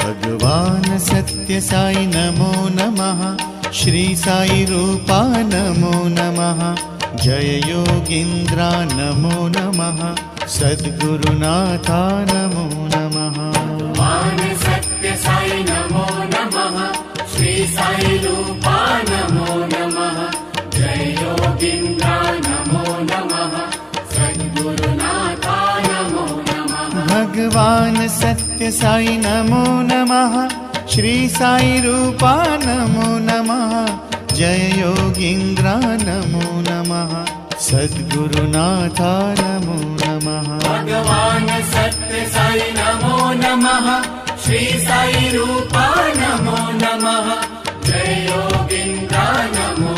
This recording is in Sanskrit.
भगवान सत्य साई नमो नमः। श्री साई रूपा नमो नमः। जय योगींद्रा नमो नमः। सद्गुरुनाथा नमो नमः। भगवान सत्य साई नमो नमः। श्री साई रूपा नमो नमः। जय योगींद्रा नमो नमः। सद्गुरुनाथा नमो नमः। भगवान सत्य साई नमो नमः। श्री साई रूपा नमो नमः। जय योगींद्रा नमो नमः। सद्गुरुनाथा नमो नमः। भगवान सत्य साई नमो नमः। श्री साई रूपा नमो नमः। जय योगींद्रा नमो